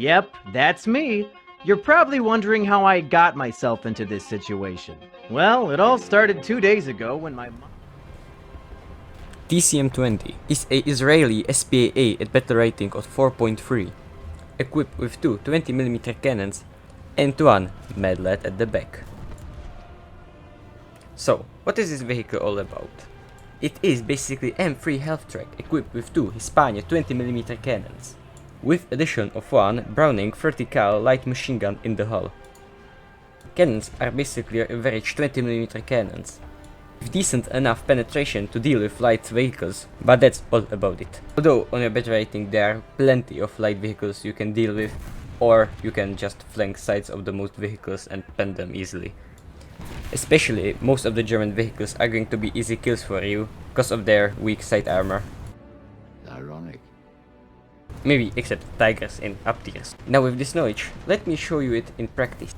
Yep, that's me. You're probably wondering how I got myself into this situation. Well, it all started 2 days ago when my mom... TCM-20 is a Israeli SPA at battle rating of 4.3, equipped with two 20mm cannons and one medlet at the back. So, what is this vehicle all about? It is basically M3 half track equipped with two Hispania 20mm cannons, with addition of one Browning 30 cal light machine gun in the hull. Cannons are basically average 20mm cannons, with decent enough penetration to deal with light vehicles, but that's all about it. Although on your battle rating there are plenty of light vehicles you can deal with, or you can just flank sides of the most vehicles and pen them easily. Especially, most of the German vehicles are going to be easy kills for you, because of their weak side armor. Ironic. Maybe except Tigers in up tiers. Now with this knowledge, let me show you it in practice.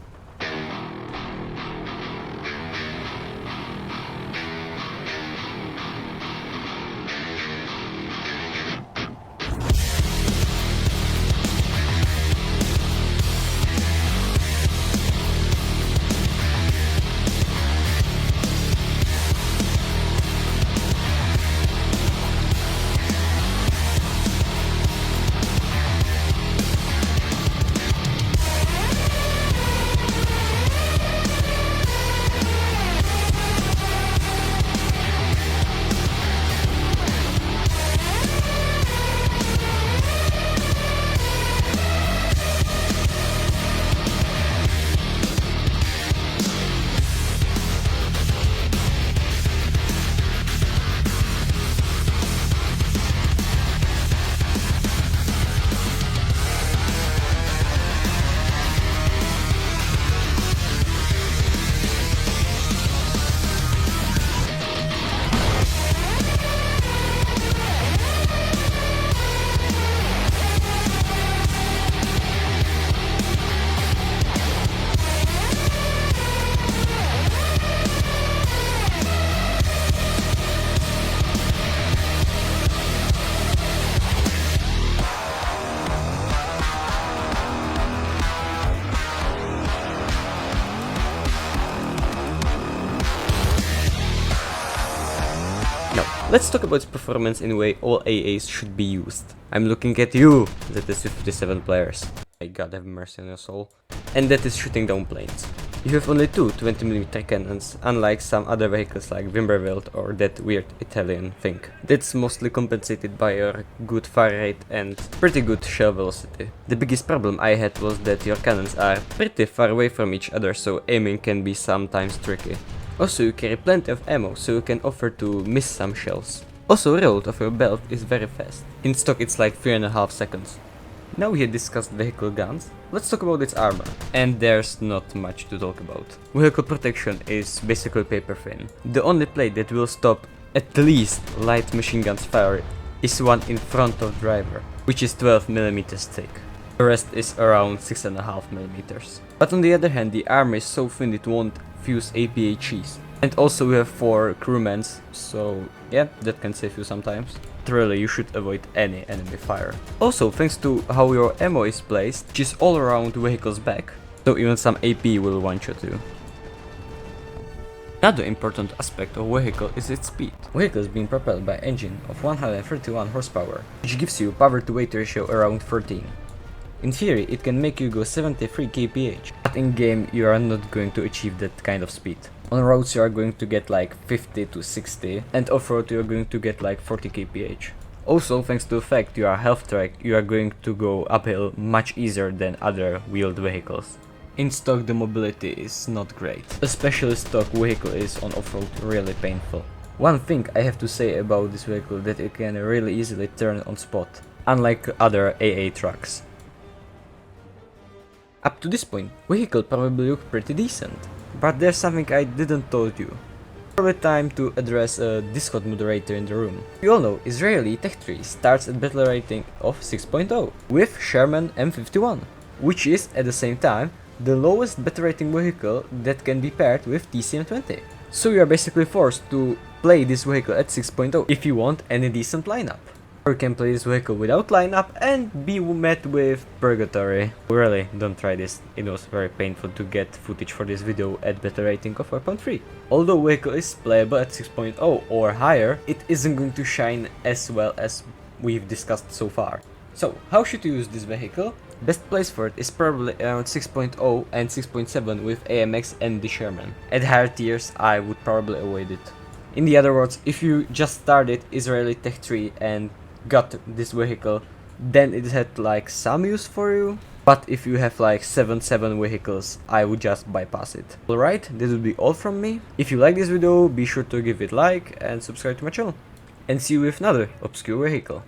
Now, let's talk about its performance in a way all AAs should be used. I'm looking at you, that is 57 players. May God have mercy on your soul. And that is shooting down planes. You have only two 20mm cannons, unlike some other vehicles like Wimberwild or that weird Italian thing. That's mostly compensated by your good fire rate and pretty good shell velocity. The biggest problem I had was that your cannons are pretty far away from each other, so aiming can be sometimes tricky. Also, you carry plenty of ammo, so you can afford to miss some shells. Also, reload of your belt is very fast. In stock it's like 3.5 seconds. Now we have discussed vehicle guns, let's talk about its armor. And there's not much to talk about. Vehicle protection is basically paper thin. The only plate that will stop at least light machine guns fire is one in front of driver, which is 12mm thick. The rest is around 6.5mm. But on the other hand, the armor is so thin it won't fuse APHEs. And also we have 4 crewmans, so yeah, that can save you sometimes. Really, you should avoid any enemy fire. Also, thanks to how your ammo is placed, which is all around the vehicle's back, so even some AP will one-shot you. Another important aspect of vehicle is its speed. Vehicle is being propelled by engine of 131 horsepower, which gives you power to weight ratio around 13. In theory, it can make you go 73 kph, but in game you are not going to achieve that kind of speed. On roads you are going to get like 50 to 60, and off-road you are going to get like 40 kph. Also, thanks to the fact you are half track, you are going to go uphill much easier than other wheeled vehicles. In stock the mobility is not great, especially stock vehicle is on off-road really painful. One thing I have to say about this vehicle that it can really easily turn on spot, unlike other AA trucks. Up to this point, vehicle probably look pretty decent, but there's something I didn't told you. Probably time to address a Discord moderator in the room. You all know Israeli Tech Tree starts at battle rating of 6.0 with Sherman M51, which is at the same time the lowest battle rating vehicle that can be paired with TCM-20. So you are basically forced to play this vehicle at 6.0 if you want any decent lineup. Or you can play this vehicle without lineup and be met with purgatory. Really, don't try this. It was very painful to get footage for this video at better rating of 4.3. Although vehicle is playable at 6.0 or higher, it isn't going to shine as well as we've discussed so far. So, how should you use this vehicle? Best place for it is probably around 6.0 and 6.7 with AMX and the Sherman. At higher tiers, I would probably avoid it. In the other words, if you just started Israeli Tech 3 and got this vehicle, then it had like some use for you. But if you have like 7 vehicles, I would just bypass it. Alright, this would be all from me. If you like this video, be sure to give it a like and subscribe to my channel. And see you with another obscure vehicle.